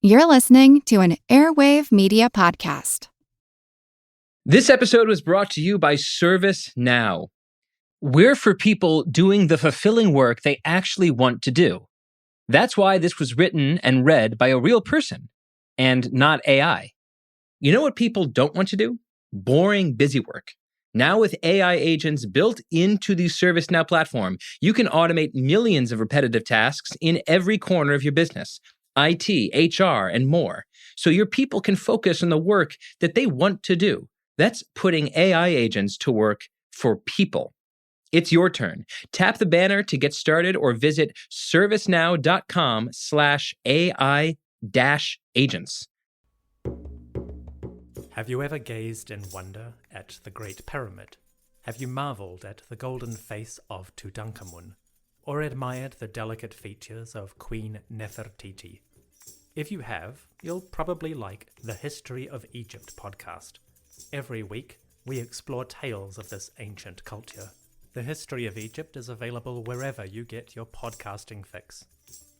You're listening to an Airwave Media Podcast. This episode was brought to you by ServiceNow. We're for people doing the fulfilling work they actually want to do. That's why this was written and read by a real person and not AI. You know what people don't want to do? Boring, busy work. Now with AI agents built into the ServiceNow platform, you can automate millions of repetitive tasks in every corner of your business. IT, HR, and more. So your people can focus on the work that they want to do. That's putting AI agents to work for people. It's your turn. Tap the banner to get started or visit servicenow.com/AI-agents. Have you ever gazed in wonder at the Great Pyramid? Have you marveled at the golden face of Tutankhamun? Or admired the delicate features of Queen Nefertiti? If you have, you'll probably like the History of Egypt podcast. Every week, we explore tales of this ancient culture. The History of Egypt is available wherever you get your podcasting fix.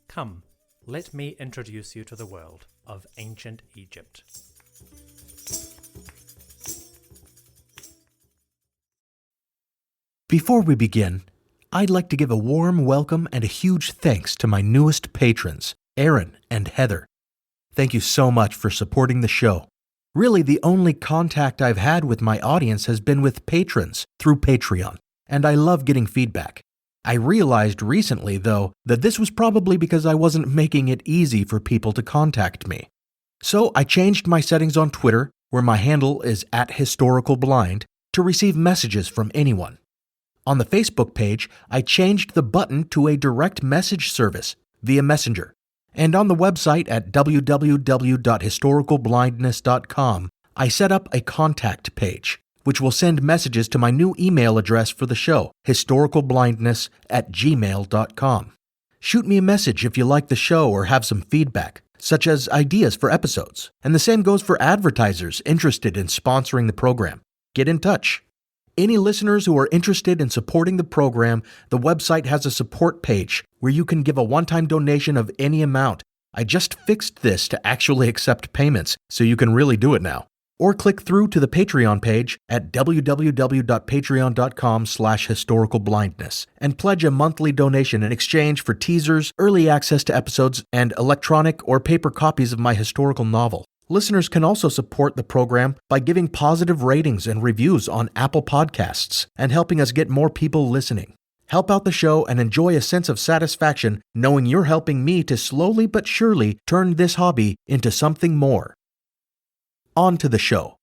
Come, let me introduce you to the world of ancient Egypt. Before we begin, I'd like to give a warm welcome and a huge thanks to my newest patrons, Aaron and Heather. Thank you so much for supporting the show. Really, the only contact I've had with my audience has been with patrons through Patreon, and I love getting feedback. I realized recently, though, that this was probably because I wasn't making it easy for people to contact me. So I changed my settings on Twitter, where my handle is @historicalblind, to receive messages from anyone. On the Facebook page, I changed the button to a direct message service via Messenger. And on the website at www.historicalblindness.com, I set up a contact page, which will send messages to my new email address for the show, historicalblindness@gmail.com. Shoot me a message if you like the show or have some feedback, such as ideas for episodes. And the same goes for advertisers interested in sponsoring the program. Get in touch. Any listeners who are interested in supporting the program, the website has a support page where you can give a one-time donation of any amount. I just fixed this to actually accept payments, so you can really do it now. Or click through to the Patreon page at www.patreon.com/historicalblindness and pledge a monthly donation in exchange for teasers, early access to episodes, and electronic or paper copies of my historical novel. Listeners can also support the program by giving positive ratings and reviews on Apple Podcasts and helping us get more people listening. Help out the show and enjoy a sense of satisfaction knowing you're helping me to slowly but surely turn this hobby into something more. On to the show.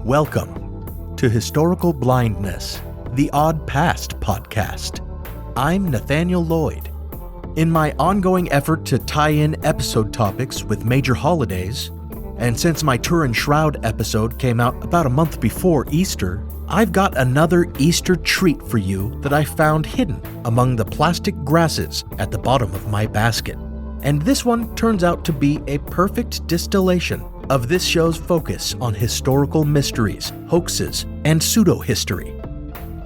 Welcome to Historical Blindness, the Odd Past podcast. I'm Nathaniel Lloyd. In my ongoing effort to tie in episode topics with major holidays, and since my Turin Shroud episode came out about a month before Easter, I've got another Easter treat for you that I found hidden among the plastic grasses at the bottom of my basket. And this one turns out to be a perfect distillation of this show's focus on historical mysteries, hoaxes, and pseudo-history.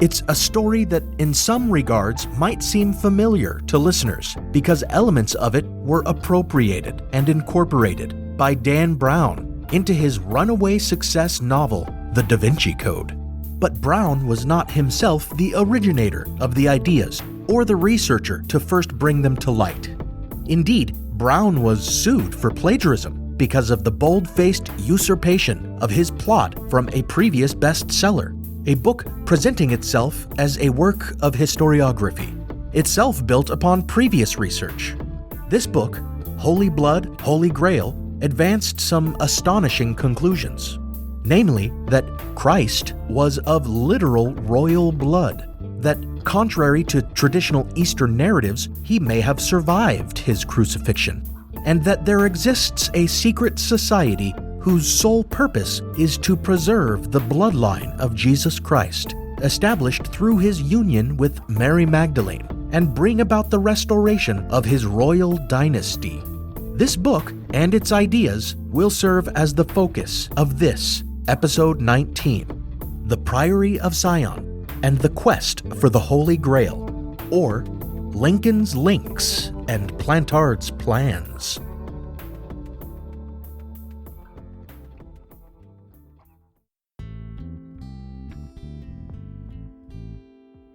It's a story that in some regards might seem familiar to listeners because elements of it were appropriated and incorporated by Dan Brown into his runaway success novel, The Da Vinci Code. But Brown was not himself the originator of the ideas or the researcher to first bring them to light. Indeed, Brown was sued for plagiarism because of the bold-faced usurpation of his plot from a previous bestseller, a book presenting itself as a work of historiography, itself built upon previous research. This book, Holy Blood, Holy Grail, advanced some astonishing conclusions, namely that Christ was of literal royal blood, that contrary to traditional Eastern narratives, he may have survived his crucifixion, and that there exists a secret society whose sole purpose is to preserve the bloodline of Jesus Christ, established through his union with Mary Magdalene, and bring about the restoration of his royal dynasty. This book and its ideas will serve as the focus of this, episode 19, The Priory of Sion and the Quest for the Holy Grail, or Lincoln's Links and Plantard's Plans.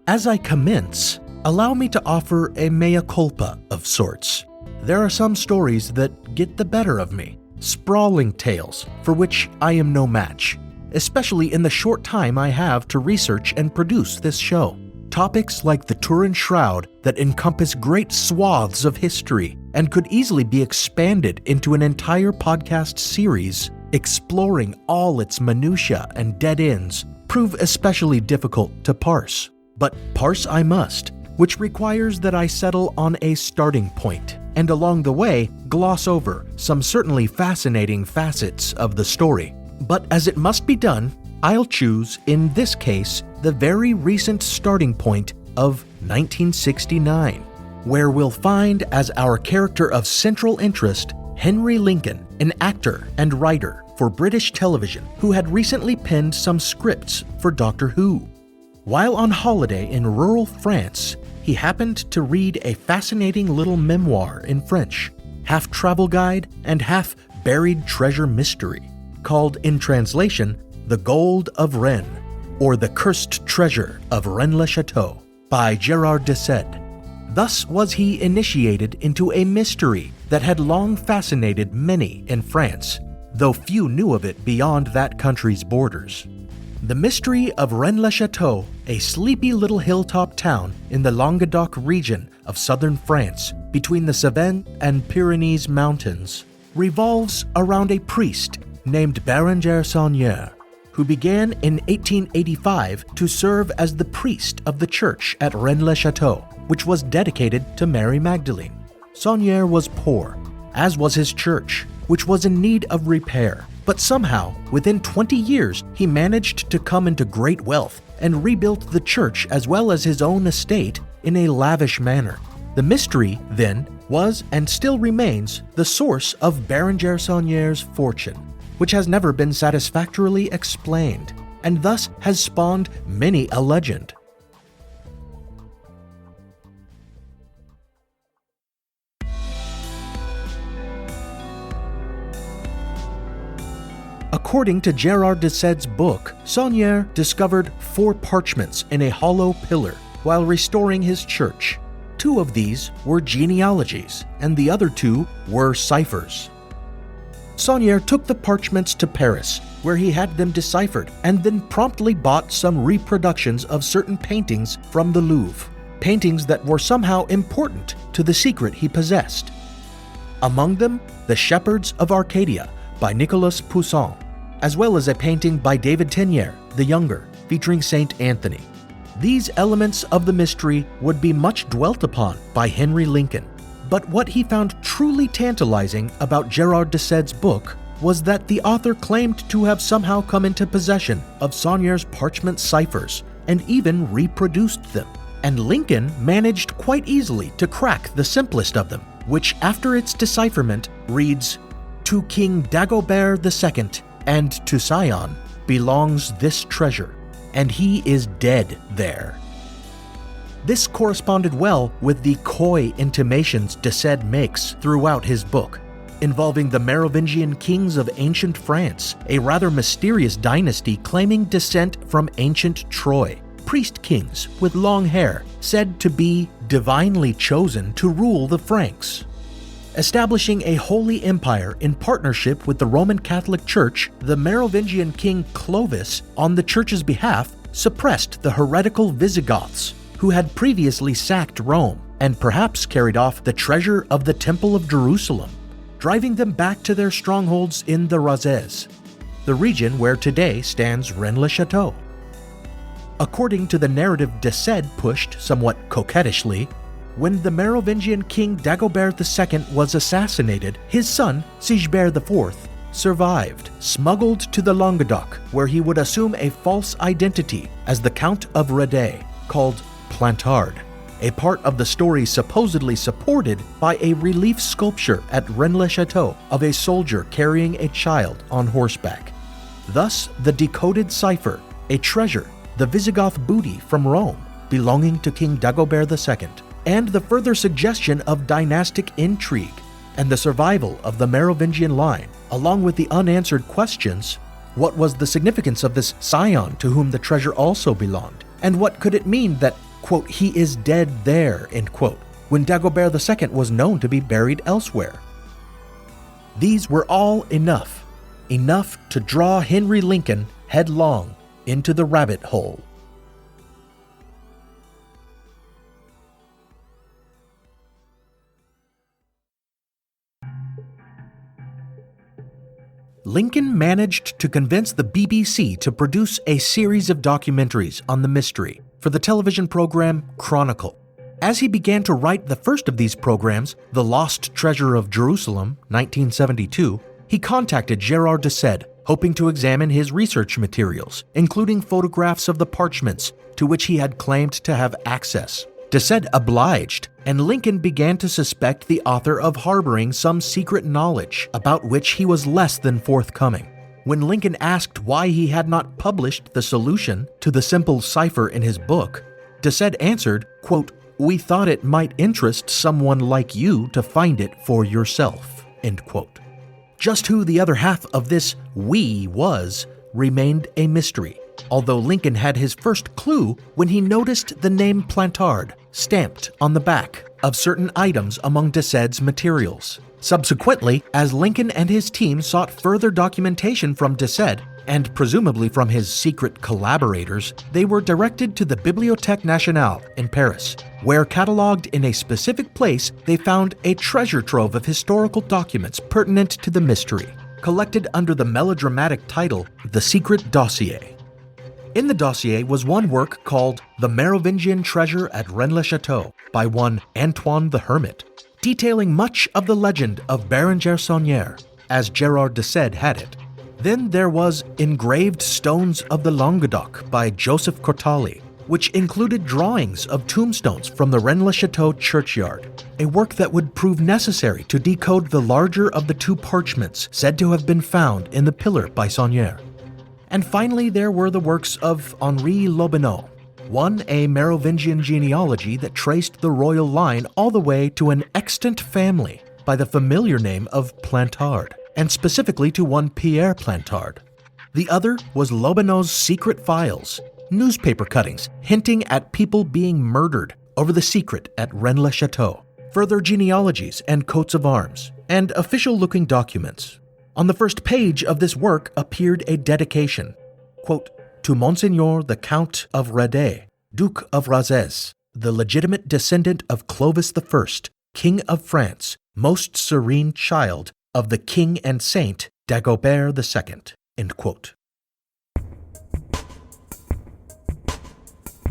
As I commence, allow me to offer a mea culpa of sorts. There are some stories that get the better of me, sprawling tales for which I am no match, especially in the short time I have to research and produce this show. Topics like the Turin Shroud that encompass great swaths of history and could easily be expanded into an entire podcast series exploring all its minutiae and dead ends prove especially difficult to parse. But parse I must, which requires that I settle on a starting point, and along the way, gloss over some certainly fascinating facets of the story. But as it must be done, I'll choose, in this case, the very recent starting point of 1969, where we'll find as our character of central interest Henry Lincoln, an actor and writer for British television who had recently penned some scripts for Doctor Who. While on holiday in rural France, he happened to read a fascinating little memoir in French, half travel guide and half buried treasure mystery, called in translation, The Gold of Rennes, or The Cursed Treasure of Rennes-le-Château, by Gerard de Sade. Thus was he initiated into a mystery that had long fascinated many in France, though few knew of it beyond that country's borders. The mystery of Rennes-le-Château, a sleepy little hilltop town in the Languedoc region of southern France between the Cevennes and Pyrenees mountains, revolves around a priest named Bérenger Saunière, who began in 1885 to serve as the priest of the church at Rennes-le-Château, which was dedicated to Mary Magdalene. Saunière was poor, as was his church, which was in need of repair. But somehow, within 20 years, he managed to come into great wealth and rebuilt the church as well as his own estate in a lavish manner. The mystery, then, was and still remains the source of Bérenger Saunière's fortune, which has never been satisfactorily explained, and thus has spawned many a legend. According to Gerard de Sade's book, Saunière discovered 4 parchments in a hollow pillar while restoring his church. 2 of these were genealogies, and the other 2 were ciphers. Saunière took the parchments to Paris, where he had them deciphered, and then promptly bought some reproductions of certain paintings from the Louvre, paintings that were somehow important to the secret he possessed. Among them, The Shepherds of Arcadia by Nicolas Poussin, as well as a painting by David Teniers the Younger, featuring Saint Anthony. These elements of the mystery would be much dwelt upon by Henry Lincoln. But what he found truly tantalizing about Gerard de Sade's book was that the author claimed to have somehow come into possession of Saunière's parchment ciphers and even reproduced them. And Lincoln managed quite easily to crack the simplest of them, which after its decipherment reads, "To King Dagobert II and to Sion belongs this treasure, and he is dead there." This corresponded well with the coy intimations de Sade makes throughout his book, involving the Merovingian kings of ancient France, a rather mysterious dynasty claiming descent from ancient Troy, priest kings with long hair said to be divinely chosen to rule the Franks. Establishing a holy empire in partnership with the Roman Catholic Church, the Merovingian king Clovis, on the church's behalf, suppressed the heretical Visigoths, who had previously sacked Rome and perhaps carried off the treasure of the Temple of Jerusalem, driving them back to their strongholds in the Razès, the region where today stands Rennes-le-Château. According to the narrative de Sade pushed somewhat coquettishly, when the Merovingian king Dagobert II was assassinated, his son, Sigebert IV, survived, smuggled to the Languedoc, where he would assume a false identity as the Count of Rede, called Plantard. a part of the story supposedly supported by a relief sculpture at Rennes-le-Château of a soldier carrying a child on horseback. Thus, the decoded cipher, a treasure, the Visigoth booty from Rome, belonging to King Dagobert II, and the further suggestion of dynastic intrigue, and the survival of the Merovingian line, along with the unanswered questions: what was the significance of this Sion to whom the treasure also belonged? And what could it mean that, quote, he is dead there, end quote, when Dagobert II was known to be buried elsewhere? These were all enough to draw Henry Lincoln headlong into the rabbit hole. Lincoln managed to convince the BBC to produce a series of documentaries on the mystery for the television program Chronicle. As he began to write the first of these programs, The Lost Treasure of Jerusalem, 1972, he contacted Gérard de Sède, hoping to examine his research materials, including photographs of the parchments to which he had claimed to have access. De Sède obliged, and Lincoln began to suspect the author of harboring some secret knowledge about which he was less than forthcoming. When Lincoln asked why he had not published the solution to the simple cipher in his book, de Sède answered, quote, "We thought it might interest someone like you to find it for yourself," end quote. Just who the other half of this "we" was remained a mystery, although Lincoln had his first clue when he noticed the name Plantard stamped on the back of certain items among de Sède's materials. Subsequently, as Lincoln and his team sought further documentation from de Sède, and presumably from his secret collaborators, they were directed to the Bibliothèque Nationale in Paris, where, catalogued in a specific place, they found a treasure trove of historical documents pertinent to the mystery, collected under the melodramatic title The Secret Dossier. In the dossier was one work called The Merovingian Treasure at Rennes-le-Château by one Antoine the Hermit, detailing much of the legend of Bérenger Saunière, as Gérard de Sède had it. Then there was Engraved Stones of the Languedoc by Joseph Cortali, which included drawings of tombstones from the Rennes-le-Château churchyard, a work that would prove necessary to decode the larger of the two parchments said to have been found in the pillar by Saunière. And finally, there were the works of Henri Lobineau, one a Merovingian genealogy that traced the royal line all the way to an extant family by the familiar name of Plantard, and specifically to one Pierre Plantard. The other was Lobineau's secret files, newspaper cuttings hinting at people being murdered over the secret at Rennes-le-Château, further genealogies and coats of arms, and official-looking documents. On the first page of this work appeared a dedication, quote, "To Monseigneur the Count of Radet, Duke of Razès, the legitimate descendant of Clovis I, King of France, most serene child of the King and Saint Dagobert II," end quote.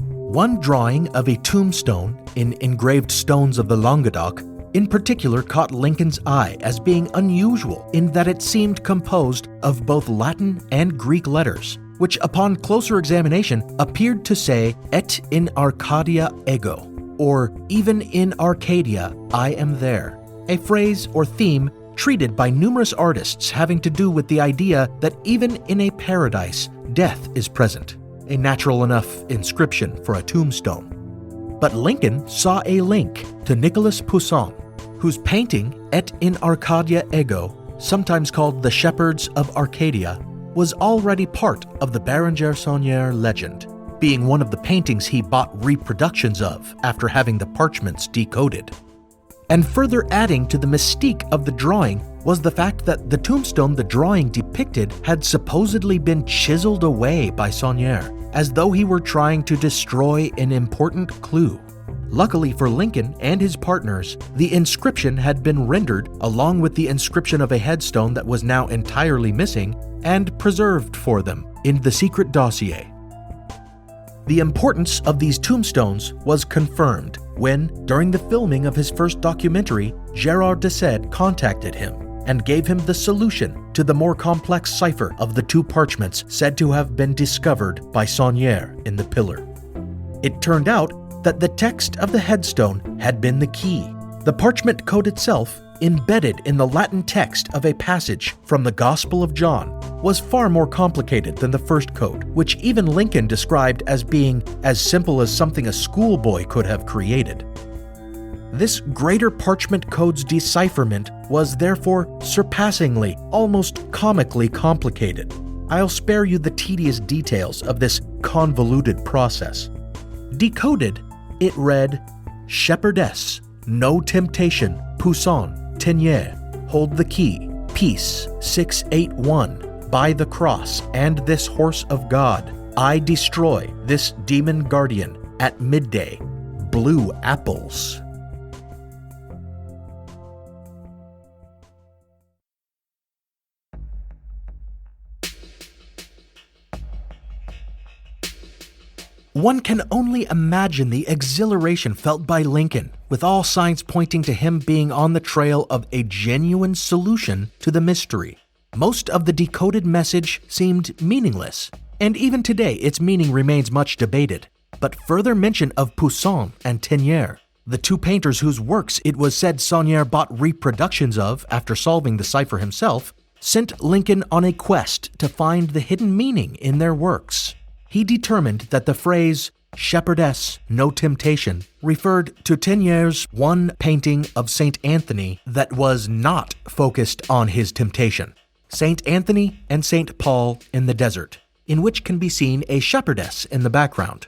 One drawing of a tombstone in Engraved Stones of the Languedoc in particular caught Lincoln's eye as being unusual in that it seemed composed of both Latin and Greek letters, which upon closer examination appeared to say "Et in Arcadia ego," or "Even in Arcadia I am there," a phrase or theme treated by numerous artists having to do with the idea that even in a paradise, death is present, a natural enough inscription for a tombstone. But Lincoln saw a link to Nicolas Poussin, whose painting Et in Arcadia ego, sometimes called The Shepherds of Arcadia, was already part of the Bérenger Saunière legend, being one of the paintings he bought reproductions of after having the parchments decoded. And further adding to the mystique of the drawing was the fact that the tombstone the drawing depicted had supposedly been chiseled away by Saunière, as though he were trying to destroy an important clue. Luckily for Lincoln and his partners, the inscription had been rendered along with the inscription of a headstone that was now entirely missing and preserved for them in the secret dossier. The importance of these tombstones was confirmed when, during the filming of his first documentary, Gérard de Sède contacted him and gave him the solution to the more complex cipher of the two parchments said to have been discovered by Saunière in the pillar. It turned out that the text of the headstone had been the key. The parchment code itself, embedded in the Latin text of a passage from the Gospel of John, was far more complicated than the first code, which even Lincoln described as being as simple as something a schoolboy could have created. This greater parchment code's decipherment was therefore surpassingly, almost comically complicated. I'll spare you the tedious details of this convoluted process. Decoded, it read, "Shepherdess, no temptation, Poussin, Tenier, hold the key, peace, 681, by the cross and this horse of God, I destroy this demon guardian at midday, blue apples." One can only imagine the exhilaration felt by Lincoln, with all signs pointing to him being on the trail of a genuine solution to the mystery. Most of the decoded message seemed meaningless, and even today its meaning remains much debated. But further mention of Poussin and Tenier, the two painters whose works it was said Saunière bought reproductions of after solving the cipher himself, sent Lincoln on a quest to find the hidden meaning in their works. He determined that the phrase, "Shepherdess, no temptation," referred to Tenier's one painting of St. Anthony that was not focused on his temptation, St. Anthony and St. Paul in the desert, in which can be seen a shepherdess in the background.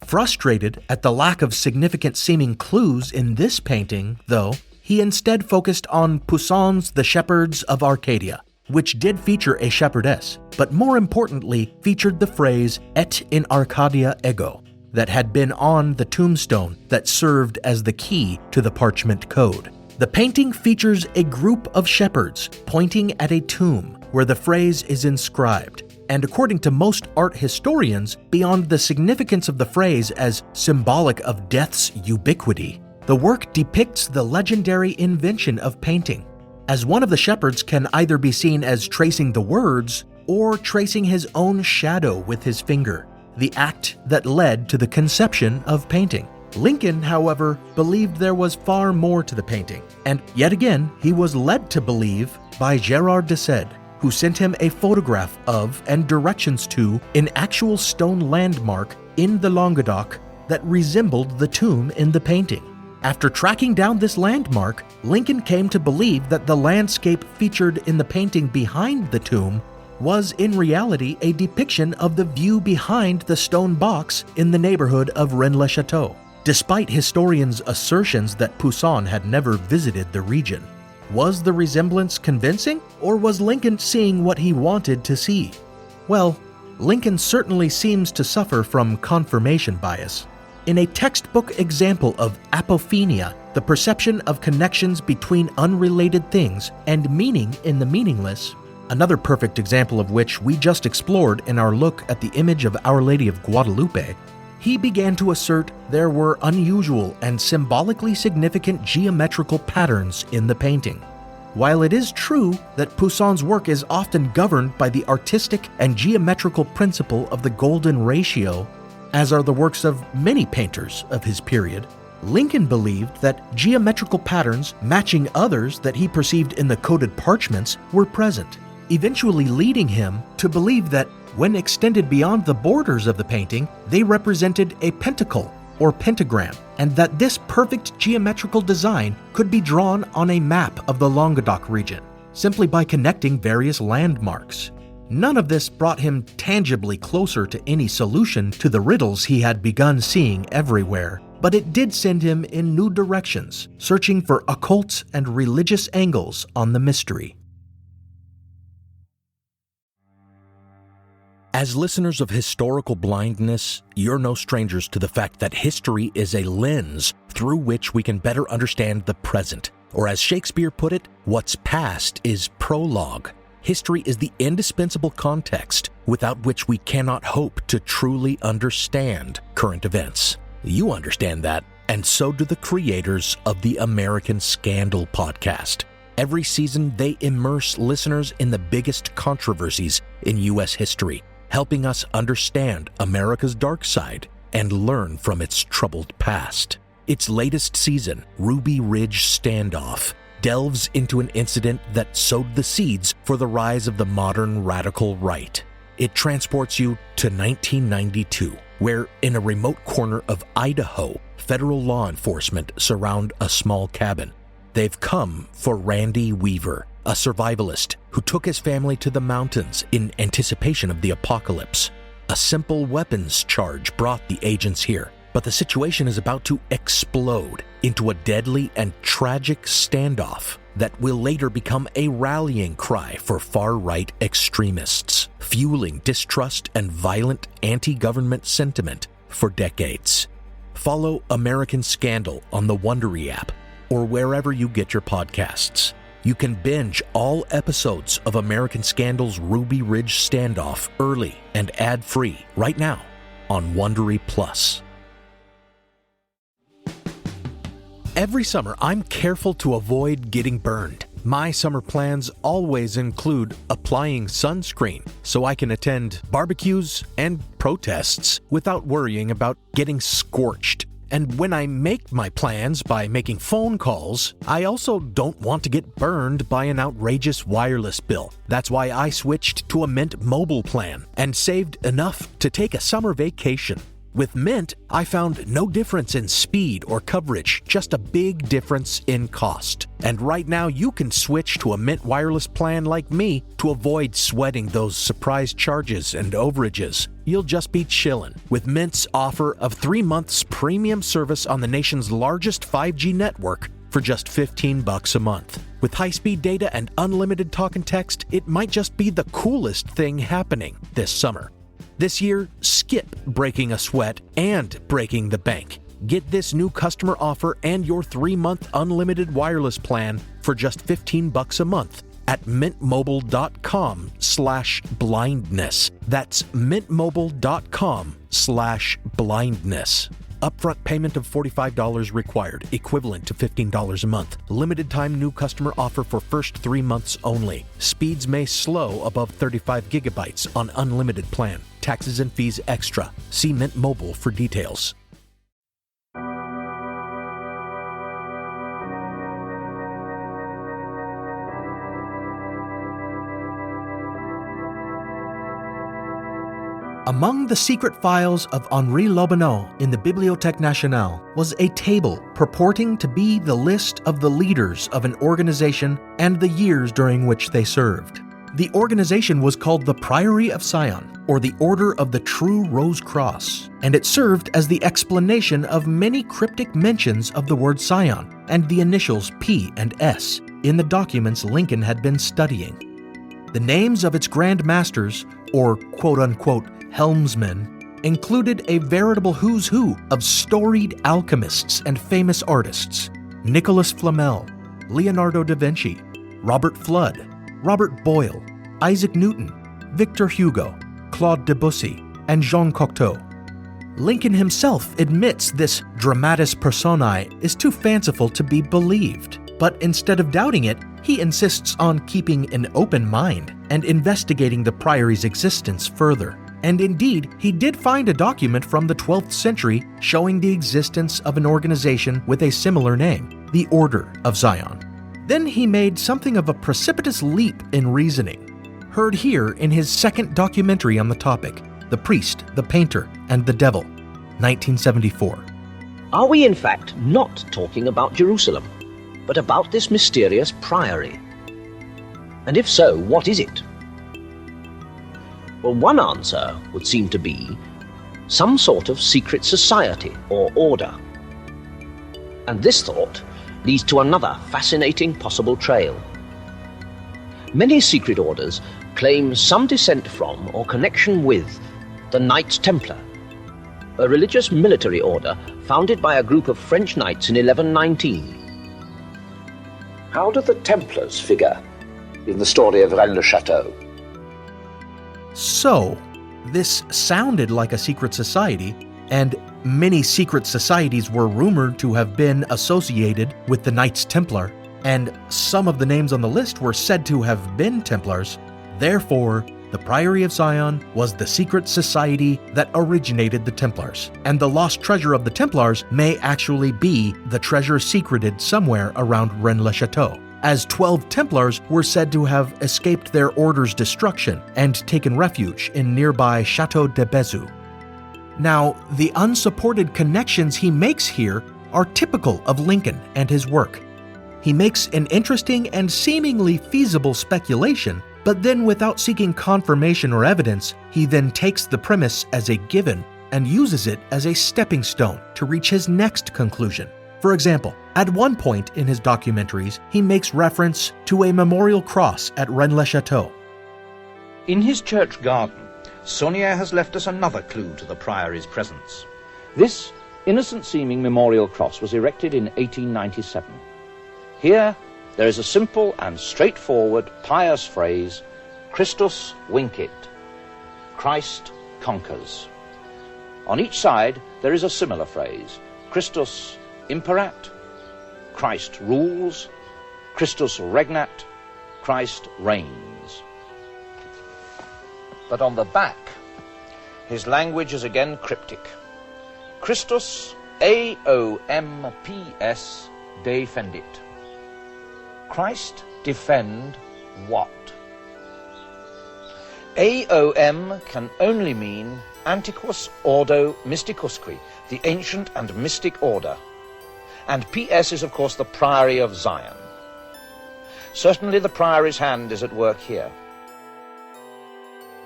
Frustrated at the lack of significant seeming clues in this painting, though, he instead focused on Poussin's The Shepherds of Arcadia, which did feature a shepherdess, but more importantly featured the phrase "et in Arcadia ego" that had been on the tombstone that served as the key to the parchment code. The painting features a group of shepherds pointing at a tomb where the phrase is inscribed, and according to most art historians, beyond the significance of the phrase as symbolic of death's ubiquity, the work depicts the legendary invention of painting, as one of the shepherds can either be seen as tracing the words or tracing his own shadow with his finger, the act that led to the conception of painting. Lincoln, however, believed there was far more to the painting, and yet again he was led to believe by Gérard de Sède, who sent him a photograph of and directions to an actual stone landmark in the Languedoc that resembled the tomb in the painting. After tracking down this landmark, Lincoln came to believe that the landscape featured in the painting behind the tomb was in reality a depiction of the view behind the stone box in the neighborhood of Rennes-le-Château, despite historians' assertions that Poussin had never visited the region. Was the resemblance convincing, or was Lincoln seeing what he wanted to see? Well, Lincoln certainly seems to suffer from confirmation bias. In a textbook example of apophenia, the perception of connections between unrelated things and meaning in the meaningless, another perfect example of which we just explored in our look at the image of Our Lady of Guadalupe, he began to assert there were unusual and symbolically significant geometrical patterns in the painting. While it is true that Poussin's work is often governed by the artistic and geometrical principle of the golden ratio, as are the works of many painters of his period, Lincoln believed that geometrical patterns matching others that he perceived in the coded parchments were present, eventually leading him to believe that when extended beyond the borders of the painting, they represented a pentacle or pentagram, and that this perfect geometrical design could be drawn on a map of the Languedoc region, simply by connecting various landmarks. None of this brought him tangibly closer to any solution to the riddles he had begun seeing everywhere, but it did send him in new directions, searching for occult and religious angles on the mystery. As listeners of Historical Blindness, you're no strangers to the fact that history is a lens through which we can better understand the present, or as Shakespeare put it, what's past is prologue. History is the indispensable context without which we cannot hope to truly understand current events. You understand that, and so do the creators of the American Scandal podcast. Every season, they immerse listeners in the biggest controversies in U.S. history, helping us understand America's dark side and learn from its troubled past. Its latest season, Ruby Ridge Standoff, delves into an incident that sowed the seeds for the rise of the modern radical right. It transports you to 1992, where in a remote corner of Idaho, federal law enforcement surround a small cabin. They've come for Randy Weaver, a survivalist who took his family to the mountains in anticipation of the apocalypse. A simple weapons charge brought the agents here, but the situation is about to explode into a deadly and tragic standoff that will later become a rallying cry for far-right extremists, fueling distrust and violent anti-government sentiment for decades. Follow American Scandal on the Wondery app or wherever you get your podcasts. You can binge all episodes of American Scandal's Ruby Ridge Standoff early and ad-free right now on Wondery Plus. Every summer, I'm careful to avoid getting burned. My summer plans always include applying sunscreen so I can attend barbecues and protests without worrying about getting scorched. And when I make my plans by making phone calls, I also don't want to get burned by an outrageous wireless bill. That's why I switched to a Mint Mobile plan and saved enough to take a summer vacation. With Mint, I found no difference in speed or coverage, just a big difference in cost. And right now you can switch to a Mint wireless plan like me to avoid sweating those surprise charges and overages. You'll just be chillin' with Mint's offer of 3 months premium service on the nation's largest 5G network for just $15 a month. With high-speed data and unlimited talk and text, it might just be the coolest thing happening this summer. This year, skip breaking a sweat and breaking the bank. Get this new customer offer and your 3-month unlimited wireless plan for just $15 a month at mintmobile.com/blindness. That's mintmobile.com/blindness. Upfront payment of $45 required, equivalent to $15 a month. Limited time new customer offer for first 3 months only. Speeds may slow above 35 gigabytes on unlimited plan. Taxes and fees extra. See Mint Mobile for details. Among the secret files of Henri Lobinot in the Bibliothèque Nationale was a table purporting to be the list of the leaders of an organization and the years during which they served. The organization was called the Priory of Sion, or the Order of the True Rose Cross, and it served as the explanation of many cryptic mentions of the word Sion and the initials P and S in the documents Lincoln had been studying. The names of its Grand Masters, or quote-unquote helmsmen, included a veritable who's who of storied alchemists and famous artists: Nicholas Flamel, Leonardo da Vinci, Robert Fludd, Robert Boyle, Isaac Newton, Victor Hugo, Claude Debussy, and Jean Cocteau. Lincoln himself admits this dramatis personae is too fanciful to be believed, but instead of doubting it, he insists on keeping an open mind and investigating the Priory's existence further. And indeed, he did find a document from the 12th century showing the existence of an organization with a similar name, the Order of Sion. Then he made something of a precipitous leap in reasoning, heard here in his second documentary on the topic, The Priest, the Painter, and the Devil, 1974. Are we in fact not talking about Jerusalem, but about this mysterious priory? And if so, what is it? Well, one answer would seem to be some sort of secret society or order. And this thought leads to another fascinating possible trail. Many secret orders claim some descent from or connection with the Knights Templar, a religious military order founded by a group of French knights in 1119. How do the Templars figure in the story of Rennes-le-Château? So, this sounded like a secret society, and many secret societies were rumored to have been associated with the Knights Templar, and some of the names on the list were said to have been Templars. Therefore, the Priory of Sion was the secret society that originated the Templars, and the lost treasure of the Templars may actually be the treasure secreted somewhere around Rennes-le-Château, as 12 Templars were said to have escaped their order's destruction and taken refuge in nearby Château de Bézu. Now, the unsupported connections he makes here are typical of Lincoln and his work. He makes an interesting and seemingly feasible speculation, but then without seeking confirmation or evidence, he then takes the premise as a given and uses it as a stepping stone to reach his next conclusion. For example, at one point in his documentaries, he makes reference to a memorial cross at Rennes-le-Château. In his church garden, Saunier has left us another clue to the Priory's presence. This innocent-seeming memorial cross was erected in 1897. Here, there is a simple and straightforward, pious phrase, Christus vincit, Christ conquers. On each side, there is a similar phrase, Christus imperat, Christ rules, Christus regnat, Christ reigns. But on the back, his language is again cryptic. Christus AOMPS defendit. Christ defend what? AOM can only mean Antiquus Ordo Mysticusque, the ancient and mystic order. And PS is, of course, the Priory of Zion. Certainly the Priory's hand is at work here.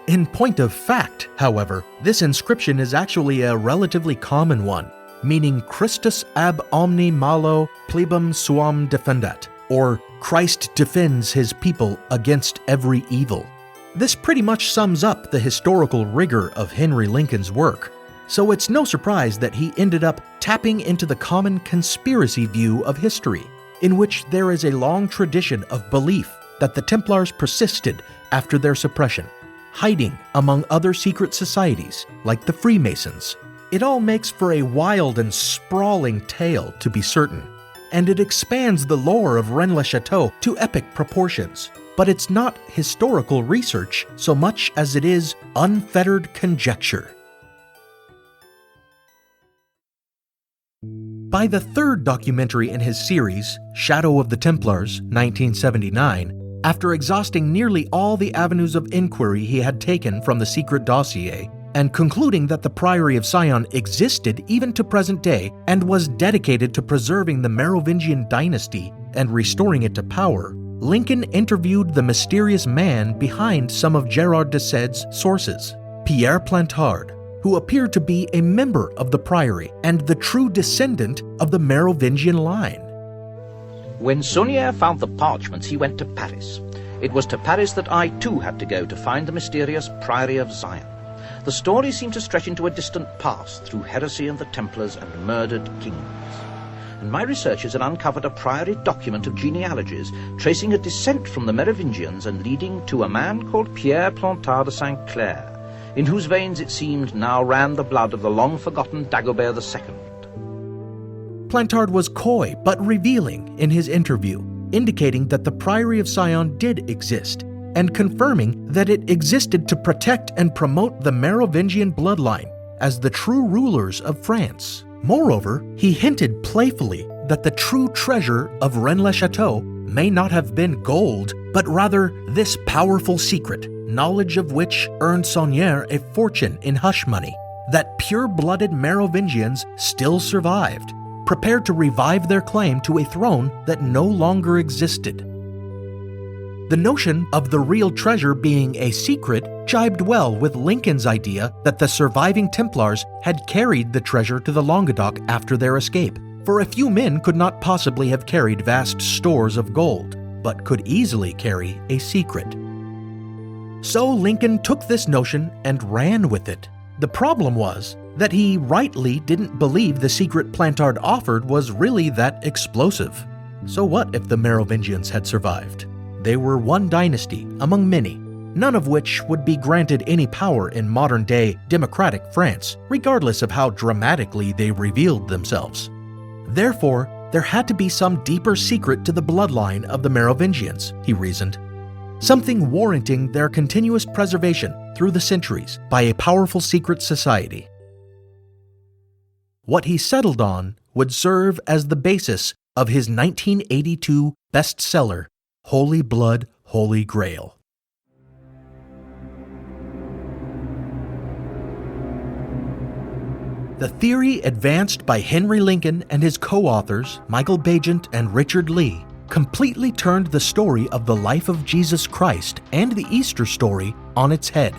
In point of fact, however, this inscription is actually a relatively common one, meaning Christus ab omni malo plebum suam defendat, or Christ defends his people against every evil. This pretty much sums up the historical rigor of Henry Lincoln's work, so it's no surprise that he ended up tapping into the common conspiracy view of history, in which there is a long tradition of belief that the Templars persisted after their suppression, hiding among other secret societies like the Freemasons. It all makes for a wild and sprawling tale, to be certain, and it expands the lore of Rennes-le-Château to epic proportions. But it's not historical research so much as it is unfettered conjecture. By the third documentary in his series, Shadow of the Templars, 1979, after exhausting nearly all the avenues of inquiry he had taken from the secret dossier, and concluding that the Priory of Sion existed even to present day and was dedicated to preserving the Merovingian dynasty and restoring it to power, Lincoln interviewed the mysterious man behind some of Gerard de Sade's sources, Pierre Plantard, who appeared to be a member of the Priory and the true descendant of the Merovingian line. When Saunier found the parchments, he went to Paris. It was to Paris that I too had to go to find the mysterious Priory of Zion. The story seemed to stretch into a distant past through heresy and the Templars and murdered kings. And my researchers had uncovered a Priory document of genealogies, tracing a descent from the Merovingians and leading to a man called Pierre Plantard de Saint-Clair, in whose veins it seemed now ran the blood of the long-forgotten Dagobert II. Plantard was coy but revealing in his interview, indicating that the Priory of Sion did exist, and confirming that it existed to protect and promote the Merovingian bloodline as the true rulers of France. Moreover, he hinted playfully that the true treasure of Rennes-le-Château may not have been gold, but rather this powerful secret, knowledge of which earned Saunier a fortune in hush money, that pure-blooded Merovingians still survived, prepared to revive their claim to a throne that no longer existed. The notion of the real treasure being a secret jibed well with Lincoln's idea that the surviving Templars had carried the treasure to the Languedoc after their escape, for a few men could not possibly have carried vast stores of gold, but could easily carry a secret. So Lincoln took this notion and ran with it. The problem was that he rightly didn't believe the secret Plantard offered was really that explosive. So what if the Merovingians had survived? They were one dynasty among many, none of which would be granted any power in modern-day democratic France, regardless of how dramatically they revealed themselves. Therefore, there had to be some deeper secret to the bloodline of the Merovingians, he reasoned. something warranting their continuous preservation through the centuries by a powerful secret society. What he settled on would serve as the basis of his 1982 bestseller, Holy Blood, Holy Grail. The theory advanced by Henry Lincoln and his co-authors, Michael Bagent and Richard Lee, completely turned the story of the life of Jesus Christ and the Easter story on its head.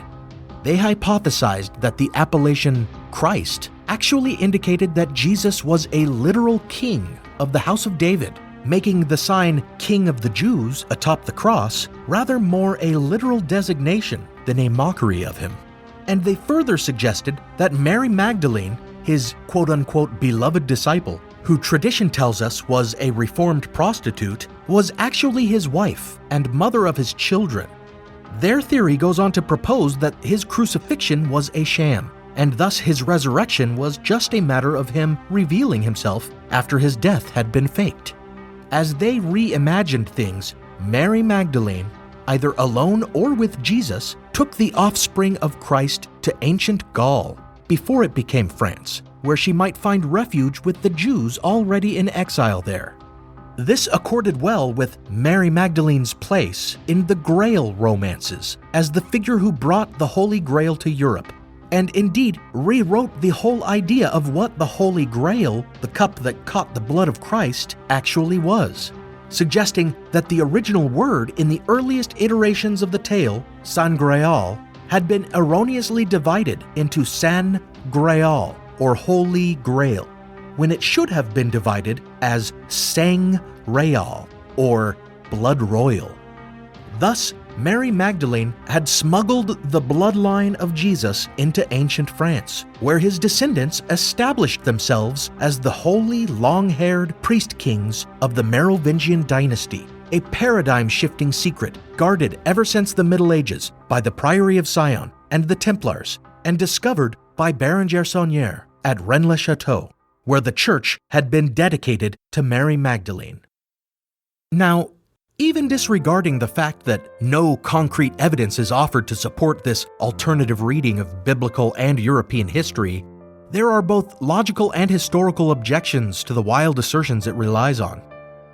They hypothesized that the appellation Christ actually indicated that Jesus was a literal king of the house of David, making the sign King of the Jews atop the cross rather more a literal designation than a mockery of him. And they further suggested that Mary Magdalene, his quote-unquote beloved disciple, who tradition tells us was a reformed prostitute, was actually his wife and mother of his children. Their theory goes on to propose that his crucifixion was a sham, and thus his resurrection was just a matter of him revealing himself after his death had been faked. As they reimagined things, Mary Magdalene, either alone or with Jesus, took the offspring of Christ to ancient Gaul before it became France, where she might find refuge with the Jews already in exile there. This accorded well with Mary Magdalene's place in the Grail romances as the figure who brought the Holy Grail to Europe, and indeed rewrote the whole idea of what the Holy Grail, the cup that caught the blood of Christ, actually was, suggesting that the original word in the earliest iterations of the tale, San Grail, had been erroneously divided into San Grail, or Holy Grail, when it should have been divided as Sang Real, or Blood Royal. Thus, Mary Magdalene had smuggled the bloodline of Jesus into ancient France, where his descendants established themselves as the holy, long-haired priest kings of the Merovingian dynasty, a paradigm-shifting secret guarded ever since the Middle Ages by the Priory of Sion and the Templars, and discovered by Berengar at Rennes-le-Château, where the church had been dedicated to Mary Magdalene. Now, even disregarding the fact that no concrete evidence is offered to support this alternative reading of biblical and European history, there are both logical and historical objections to the wild assertions it relies on.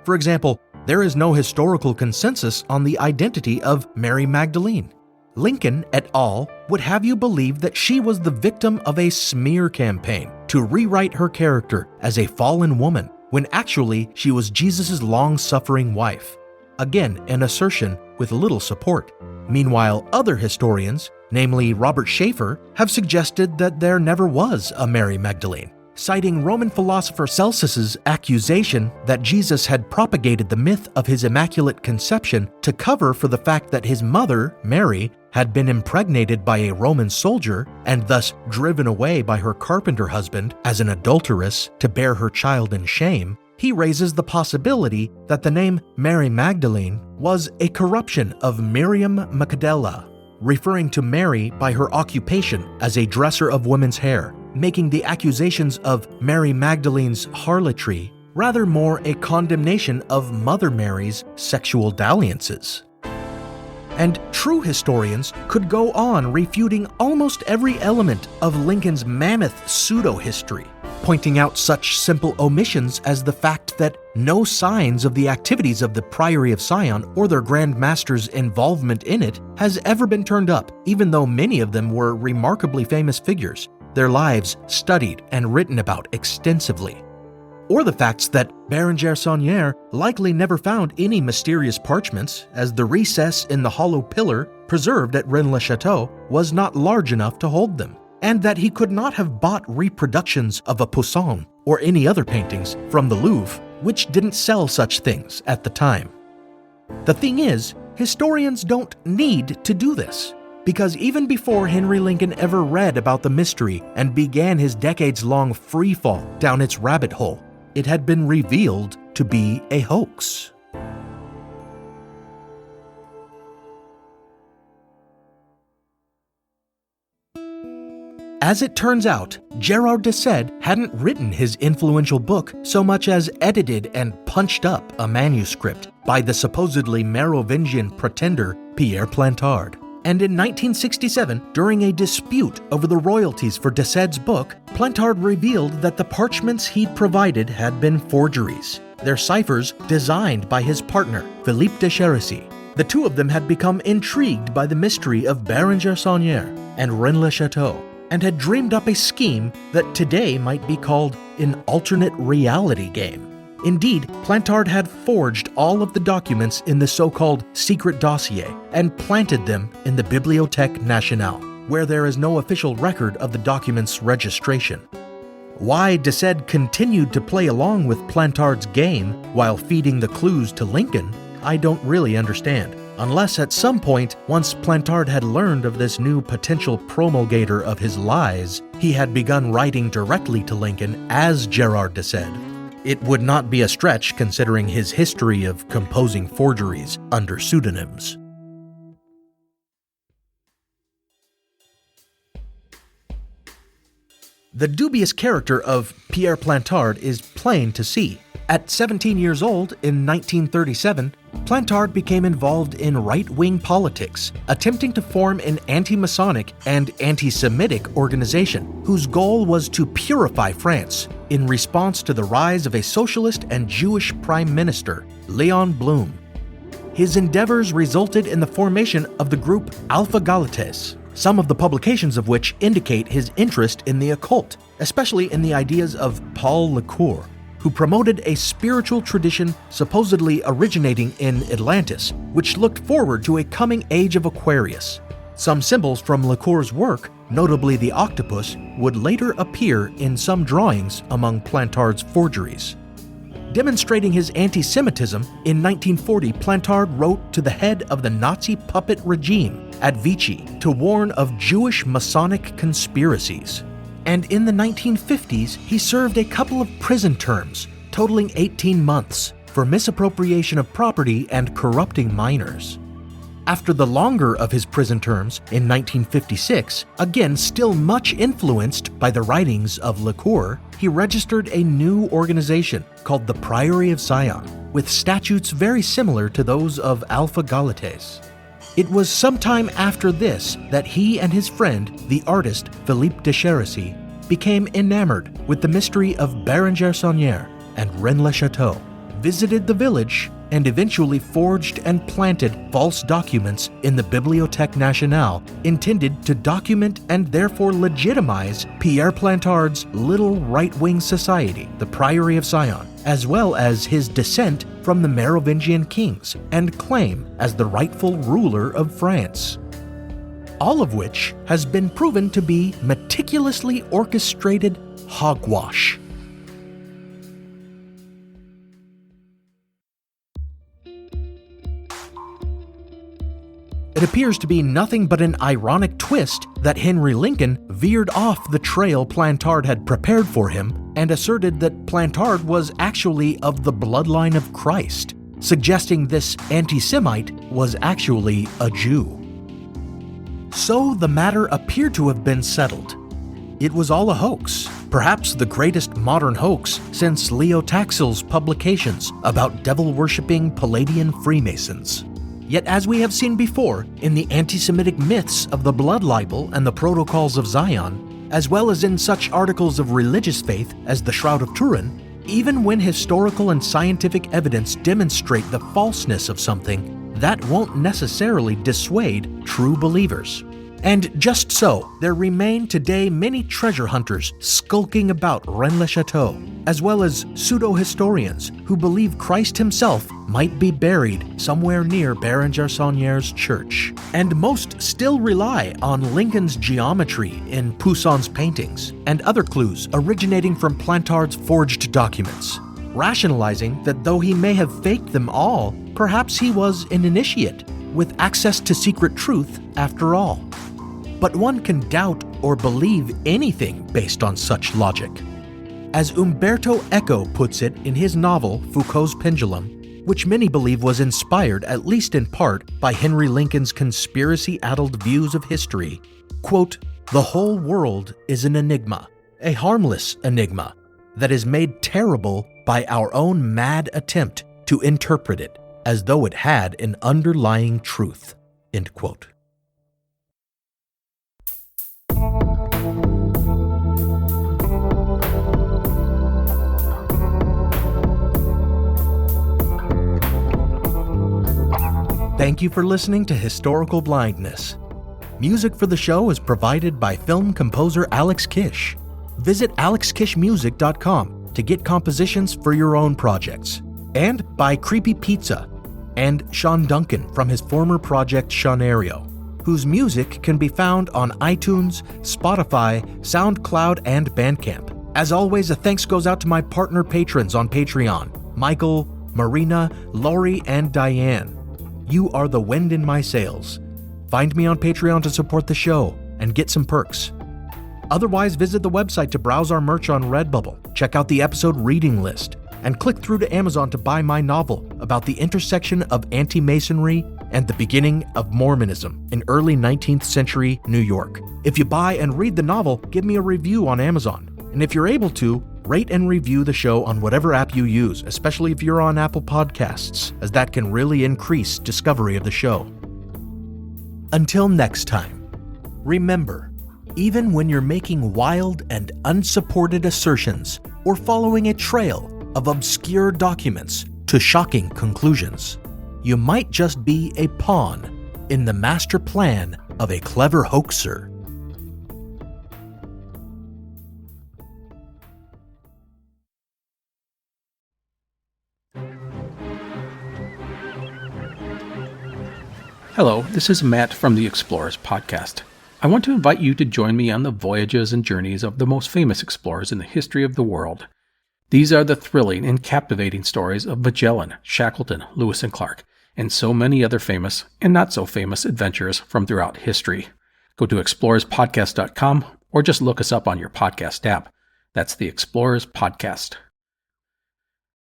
For example, there is no historical consensus on the identity of Mary Magdalene. Lincoln et al. Would have you believe that she was the victim of a smear campaign to rewrite her character as a fallen woman, when actually she was Jesus' long-suffering wife. Again, an assertion with little support. Meanwhile, other historians, namely Robert Schaeffer, have suggested that there never was a Mary Magdalene, citing Roman philosopher Celsus's accusation that Jesus had propagated the myth of his Immaculate Conception to cover for the fact that his mother, Mary, had been impregnated by a Roman soldier and thus driven away by her carpenter husband as an adulteress to bear her child in shame. He raises the possibility that the name Mary Magdalene was a corruption of Miriam Magdala, referring to Mary by her occupation as a dresser of women's hair, making the accusations of Mary Magdalene's harlotry rather more a condemnation of Mother Mary's sexual dalliances. And true historians could go on refuting almost every element of Lincoln's mammoth pseudo-history, pointing out such simple omissions as the fact that no signs of the activities of the Priory of Sion or their Grand Master's involvement in it has ever been turned up, even though many of them were remarkably famous figures, their lives studied and written about extensively. Or the facts that Berengar likely never found any mysterious parchments, as the recess in the hollow pillar preserved at Rennes-le-Château was not large enough to hold them, and that he could not have bought reproductions of a Poussin or any other paintings from the Louvre, which didn't sell such things at the time. The thing is, historians don't need to do this, because even before Henry Lincoln ever read about the mystery and began his decades-long freefall down its rabbit hole, it had been revealed to be a hoax. As it turns out, Gerard de Sede hadn't written his influential book so much as edited and punched up a manuscript by the supposedly Merovingian pretender Pierre Plantard. And in 1967, during a dispute over the royalties for Desaid's book, Plantard revealed that the parchments he'd provided had been forgeries, their ciphers designed by his partner, Philippe de Chérisy. The two of them had become intrigued by the mystery of Bérenger-Saunière and Rennes-le-Château, and had dreamed up a scheme that today might be called an alternate reality game. Indeed, Plantard had forged all of the documents in the so-called secret dossier and planted them in the Bibliothèque Nationale, where there is no official record of the document's registration. Why Desaid continued to play along with Plantard's game while feeding the clues to Lincoln, I don't really understand. Unless at some point, once Plantard had learned of this new potential promulgator of his lies, he had begun writing directly to Lincoln as Gerard Desaid. It would not be a stretch considering his history of composing forgeries under pseudonyms. The dubious character of Pierre Plantard is plain to see. At 17 years old, in 1937, Plantard became involved in right-wing politics, attempting to form an anti-Masonic and anti-Semitic organization whose goal was to purify France in response to the rise of a socialist and Jewish prime minister, Léon Blum. His endeavors resulted in the formation of the group Alpha Galates, some of the publications of which indicate his interest in the occult, especially in the ideas of Paul Lecour, who promoted a spiritual tradition supposedly originating in Atlantis, which looked forward to a coming age of Aquarius. Some symbols from Lecour's work, notably the octopus, would later appear in some drawings among Plantard's forgeries. Demonstrating his anti-Semitism, in 1940 Plantard wrote to the head of the Nazi puppet regime at Vichy to warn of Jewish Masonic conspiracies. And in the 1950s, he served a couple of prison terms, totaling 18 months, for misappropriation of property and corrupting minors. After the longer of his prison terms, in 1956, again still much influenced by the writings of Lecour, he registered a new organization called the Priory of Sion, with statutes very similar to those of Alpha Galates. It was sometime after this that he and his friend, the artist Philippe de Chérisy, became enamored with the mystery of Bérenger-Saunière and Rennes-le-Château, visited the village, and eventually forged and planted false documents in the Bibliothèque Nationale intended to document and therefore legitimize Pierre Plantard's little right-wing society, the Priory of Sion, as well as his descent from the Merovingian kings and claim as the rightful ruler of France. All of which has been proven to be meticulously orchestrated hogwash. It appears to be nothing but an ironic twist that Henry Lincoln veered off the trail Plantard had prepared for him and asserted that Plantard was actually of the bloodline of Christ, suggesting this anti-Semite was actually a Jew. So the matter appeared to have been settled. It was all a hoax, perhaps the greatest modern hoax since Leo Taxil's publications about devil-worshipping Palladian Freemasons. Yet as we have seen before in the anti-Semitic myths of the blood libel and the protocols of Zion, as well as in such articles of religious faith as the Shroud of Turin, even when historical and scientific evidence demonstrate the falseness of something, that won't necessarily dissuade true believers. And just so, there remain today many treasure hunters skulking about Rennes-le-Château, as well as pseudo-historians who believe Christ himself might be buried somewhere near Bérenger-Saunière's church. And most still rely on Lincoln's geometry in Pousson's paintings and other clues originating from Plantard's forged documents, rationalizing that though he may have faked them all, perhaps he was an initiate with access to secret truth after all. But one can doubt or believe anything based on such logic. As Umberto Eco puts it in his novel Foucault's Pendulum, which many believe was inspired, at least in part, by Henry Lincoln's conspiracy-addled views of history, quote, "The whole world is an enigma, a harmless enigma, that is made terrible by our own mad attempt to interpret it as though it had an underlying truth," End quote. Thank you for listening to Historical Blindness. Music for the show is provided by film composer Alex Kish. Visit alexkishmusic.com to get compositions for your own projects. And by Creepy Pizza and Sean Duncan from his former project Seanario, whose music can be found on iTunes, Spotify, SoundCloud, and Bandcamp. As always, a thanks goes out to my partner patrons on Patreon, Michael, Marina, Lori, and Diane. You are the wind in my sails. Find me on Patreon to support the show and get some perks. Otherwise, visit the website to browse our merch on Redbubble, check out the episode reading list, and click through to Amazon to buy my novel about the intersection of anti-Masonry and the beginning of Mormonism in early 19th century New York. If you buy and read the novel, give me a review on Amazon. And if you're able to, rate and review the show on whatever app you use, especially if you're on Apple Podcasts, as that can really increase discovery of the show. Until next time, remember, even when you're making wild and unsupported assertions or following a trail of obscure documents to shocking conclusions, you might just be a pawn in the master plan of a clever hoaxer. Hello, this is Matt from the Explorers Podcast. I want to invite you to join me on the voyages and journeys of the most famous explorers in the history of the world. These are the thrilling and captivating stories of Magellan, Shackleton, Lewis and Clark, and so many other famous and not so famous adventurers from throughout history. Go to explorerspodcast.com or just look us up on your podcast app. That's the Explorers Podcast.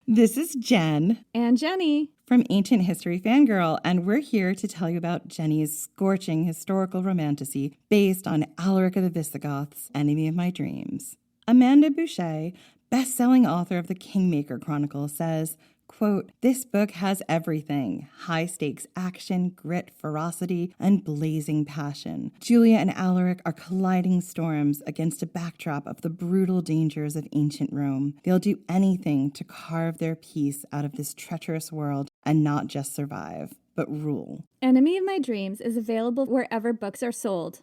This is Jen and Jenny from Ancient History Fangirl, and we're here to tell you about Jenny's scorching historical romantasy based on Alaric of the Visigoths, Enemy of My Dreams. Amanda Boucher, best-selling author of the Kingmaker Chronicle, says, quote, "This book has everything: high-stakes action, grit, ferocity, and blazing passion. Julia and Alaric are colliding storms against a backdrop of the brutal dangers of ancient Rome. They'll do anything to carve their piece out of this treacherous world and not just survive, but rule." Enemy of My Dreams is available wherever books are sold.